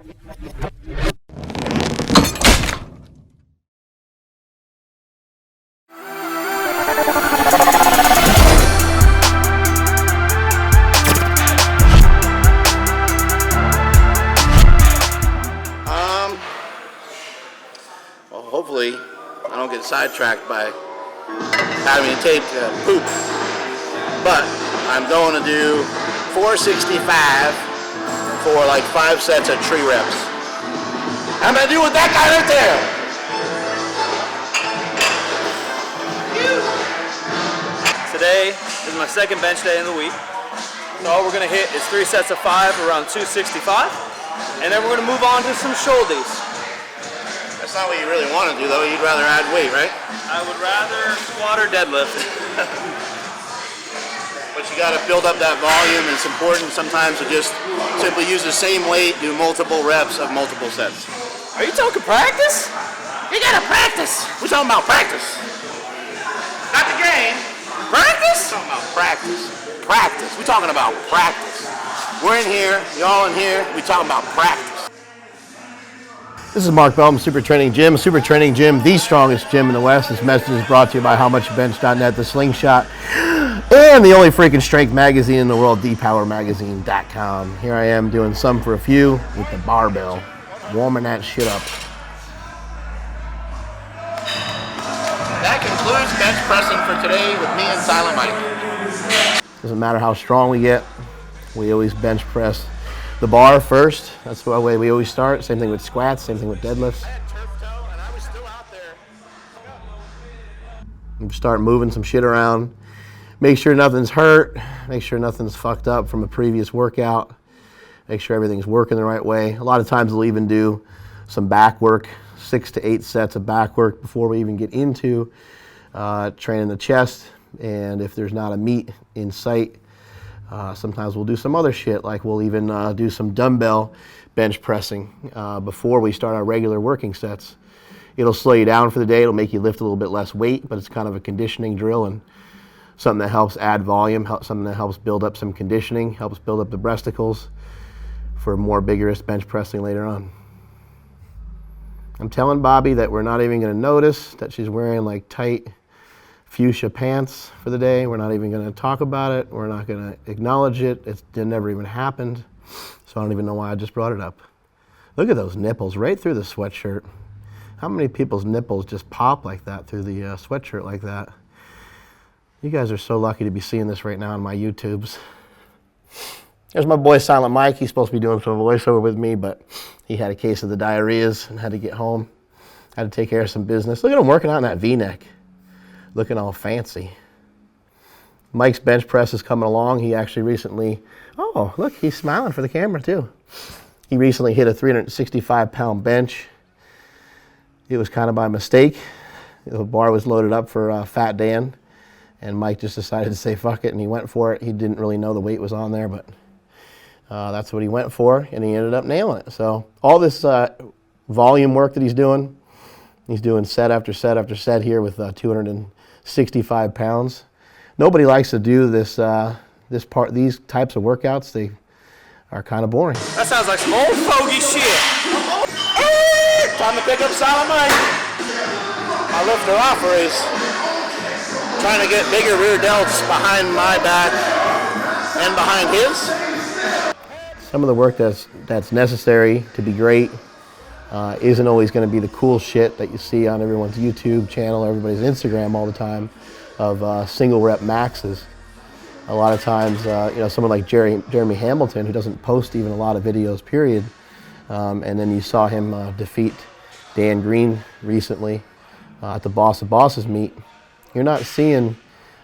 Well, hopefully I don't get sidetracked by having to take poop. But I'm going to do 465 for like 5 sets of tree reps. I'm going to do with that guy right there. Today is my second bench day in the week. So all we're going to hit is 3 sets of 5 around 265. And then we're going to move on to some shoulders. That's not what you really want to do though. You'd rather add weight, right? I would rather squat or deadlift. But you got to build up that volume. It's important sometimes to just simply use the same weight, do multiple reps of multiple sets. Are you talking practice? You got to practice. We're talking about practice. Not the game. Practice? We're talking about practice. Practice. We're talking about practice. We're in here, y'all in here, we're talking about practice. This is Mark Bellman, Super Training Gym. Super Training Gym, the strongest gym in the West. This message is brought to you by HowMuchYouBench.net, The Slingshot, and the only freaking strength magazine in the world, ThePowerMagazine.com. Here I am doing some for a few with the barbell, warming that shit up. That concludes bench pressing for today with me and Silent Mike. Doesn't matter how strong we get, we always bench press the bar first. That's the way we always start. Same thing with squats, same thing with deadlifts. And start moving some shit around. Make sure nothing's hurt. Make sure nothing's fucked up from a previous workout. Make sure everything's working the right way. A lot of times we'll even do some back work, 6 to 8 sets of back work before we even get into training the chest. And if there's not a meet in sight, sometimes we'll do some other shit, like we'll even do some dumbbell bench pressing before we start our regular working sets. It'll slow you down for the day. It'll make you lift a little bit less weight, but it's kind of a conditioning drill and something that helps add volume, something that helps build up some conditioning, helps build up the breasticles for more vigorous bench pressing later on. I'm telling Bobby that we're not even going to notice that she's wearing like tight fuchsia pants for the day. We're not even going to talk about it. We're not going to acknowledge it. It never even happened. So I don't even know why I just brought it up. Look at those nipples right through the sweatshirt. How many people's nipples just pop like that through the sweatshirt like that? You guys are so lucky to be seeing this right now on my YouTubes. There's my boy Silent Mike. He's supposed to be doing some voiceover with me, but he had a case of the diarrheas and had to get home. Had to take care of some business. Look at him working out in that V-neck. Looking all fancy. Mike's bench press is coming along. He actually recently, oh, look, he's smiling for the camera too. He recently hit a 365-pound bench. It was kind of by mistake. The bar was loaded up for Fat Dan, and Mike just decided to say fuck it, and he went for it. He didn't really know the weight was on there, but that's what he went for, and he ended up nailing it. So all this volume work that he's doing set after set after set here with 265 pounds. Nobody likes to do this, these types of workouts. They are kind of boring. That sounds like some old fogey shit. Time to pick up Silent Mike. My lifter offer is trying to get bigger rear delts behind my back and behind his. Some of the work that's necessary to be great isn't always going to be the cool shit that you see on everyone's YouTube channel, everybody's Instagram all the time of single rep maxes. A lot of times, someone like Jeremy Hamilton, who doesn't post even a lot of videos, period, and then you saw him defeat Dan Green recently at the Boss of Bosses meet. You're not seeing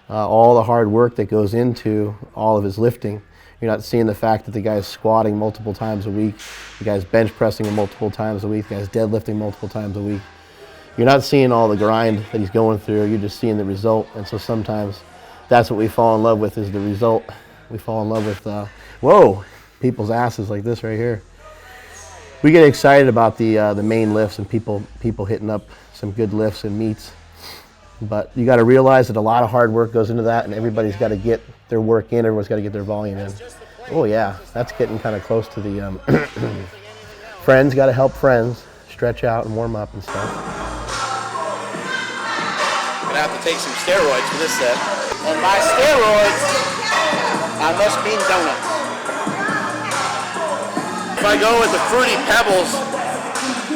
all the hard work that goes into all of his lifting. You're not seeing the fact that the guy's squatting multiple times a week, the guy's bench pressing multiple times a week, the guy's deadlifting multiple times a week. You're not seeing all the grind that he's going through, you're just seeing the result. And so sometimes that's what we fall in love with, is the result. We fall in love with, whoa, people's asses like this right here. We get excited about the main lifts and people hitting up some good lifts and meets. But you got to realize that a lot of hard work goes into that, and everybody's got to get their work in. Everyone's got to get their volume in. Oh yeah, that's getting kind of close to the Friends got to help friends stretch out and warm up and stuff. I'm gonna have to take some steroids for this set. And by steroids, I must mean donuts. If I go with the Fruity Pebbles,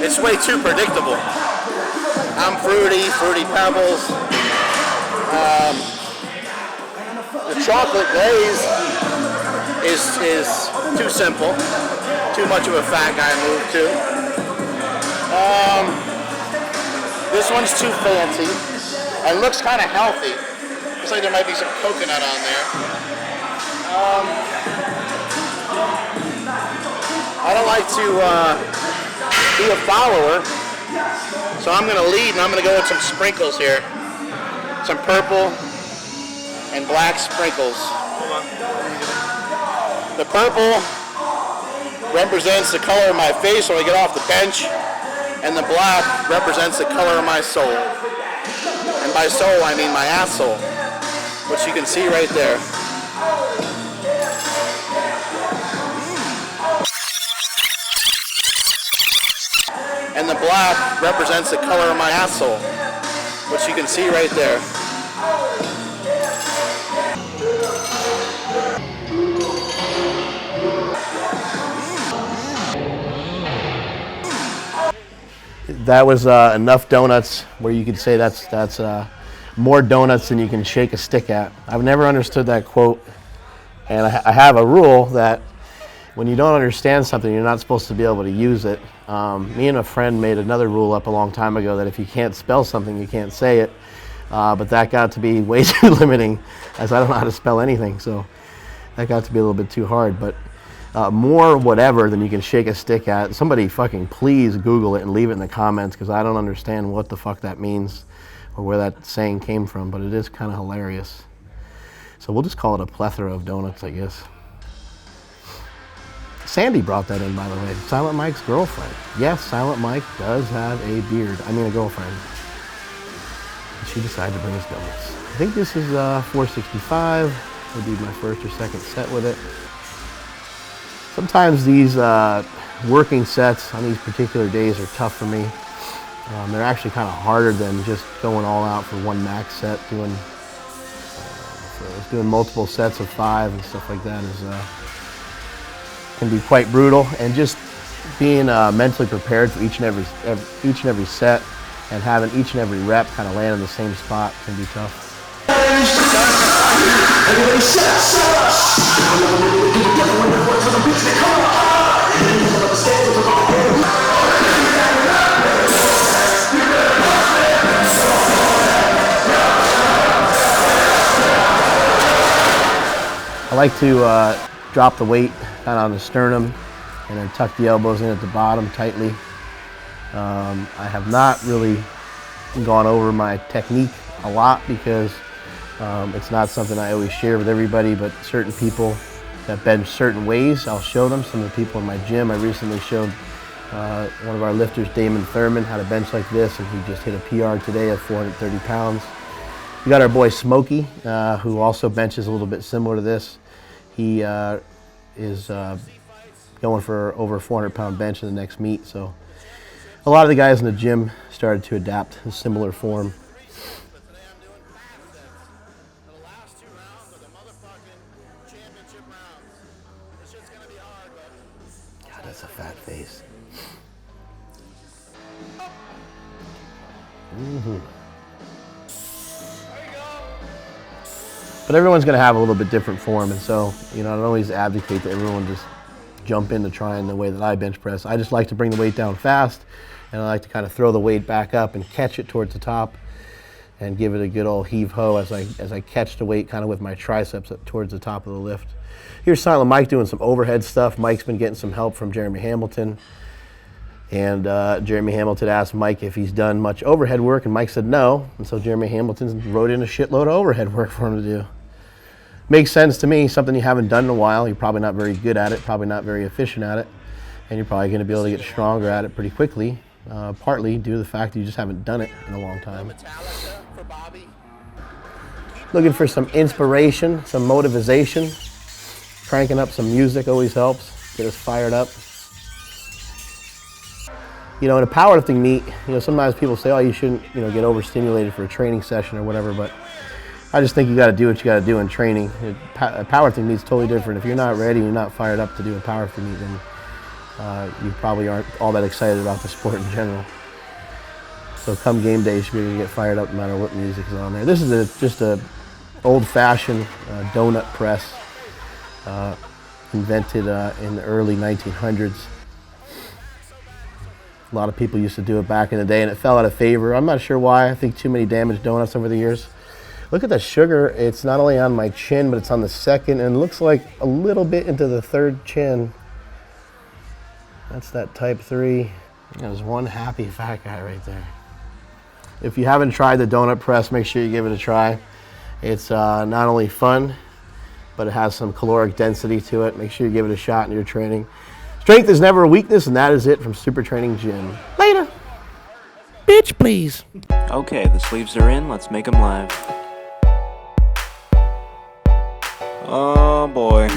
it's way too predictable. I'm Fruity Pebbles. The chocolate glaze is too simple. Too much of a fat guy move too. This one's too fancy. It looks kind of healthy. Looks like there might be some coconut on there. I don't like to be a follower, so I'm going to lead and I'm going to go with some sprinkles here. Some purple and black sprinkles. The purple represents the color of my face when I get off the bench, and the black represents the color of my soul. And by soul, I mean my asshole, which you can see right there. And the black represents the color of my asshole, which you can see right there. That was enough donuts where you could say that's more donuts than you can shake a stick at. I've never understood that quote, and I have a rule that when you don't understand something, you're not supposed to be able to use it. Me and a friend made another rule up a long time ago that if you can't spell something, you can't say it, but that got to be way too limiting, as I don't know how to spell anything, so that got to be a little bit too hard. But more whatever than you can shake a stick at. Somebody fucking please Google it and leave it in the comments, because I don't understand what the fuck that means or where that saying came from, but it is kind of hilarious. So we'll just call it a plethora of donuts, I guess. Sandy brought that in, by the way. Silent Mike's girlfriend. Yes, Silent Mike does have a beard. I mean a girlfriend. She decided to bring us donuts. I think this is 465. Would be my first or second set with it. Sometimes these working sets on these particular days are tough for me. They're actually kind of harder than just going all out for one max set. Doing multiple sets of 5 and stuff like that can be quite brutal. And just being mentally prepared for each and every set and having each and every rep kind of land in the same spot can be tough. I like to drop the weight kind of on the sternum and then tuck the elbows in at the bottom tightly. I have not really gone over my technique a lot because it's not something I always share with everybody, but certain people that bench certain ways, I'll show them. Some of the people in my gym, I recently showed one of our lifters, Damon Thurman, how to bench like this, and he just hit a PR today at 430 pounds. We got our boy Smokey, who also benches a little bit similar to this. He is going for over a 400-pound bench in the next meet, so a lot of the guys in the gym started to adapt a similar form. God, that's a fat face. But everyone's going to have a little bit different form, and so, I don't always advocate that everyone just jump into trying the way that I bench press. I just like to bring the weight down fast, and I like to kind of throw the weight back up and catch it towards the top and give it a good old heave-ho as I catch the weight kind of with my triceps up towards the top of the lift. Here's Silent Mike doing some overhead stuff. Mike's been getting some help from Jeremy Hamilton. And Jeremy Hamilton asked Mike if he's done much overhead work, and Mike said no. And so Jeremy Hamilton wrote in a shitload of overhead work for him to do. Makes sense to me, something you haven't done in a while. You're probably not very good at it, probably not very efficient at it, and you're probably going to be able to get stronger at it pretty quickly, partly due to the fact that you just haven't done it in a long time. Looking for some inspiration, some motivation. Cranking up some music always helps, get us fired up. You know, in a powerlifting meet, you know, sometimes people say, oh, you shouldn't, you know, get overstimulated for a training session or whatever, but I just think you got to do what you got to do in training. A powerlifting meet's totally different. If you're not ready, you're not fired up to do a powerlifting meet, then you probably aren't all that excited about the sport in general. So come game day, you should be able to get fired up no matter what music is on there. This is just a old-fashioned donut press, invented in the early 1900s. A lot of people used to do it back in the day, and it fell out of favor. I'm not sure why. I think too many damaged donuts over the years. Look at the sugar. It's not only on my chin, but it's on the second, and it looks like a little bit into the third chin. That's that type 3. There's one happy fat guy right there. If you haven't tried the donut press, make sure you give it a try. It's not only fun, but it has some caloric density to it. Make sure you give it a shot in your training. Strength is never a weakness, and that is it from Super Training Gym. Later. Bitch, please. Okay, the sleeves are in. Let's make them live. Oh boy.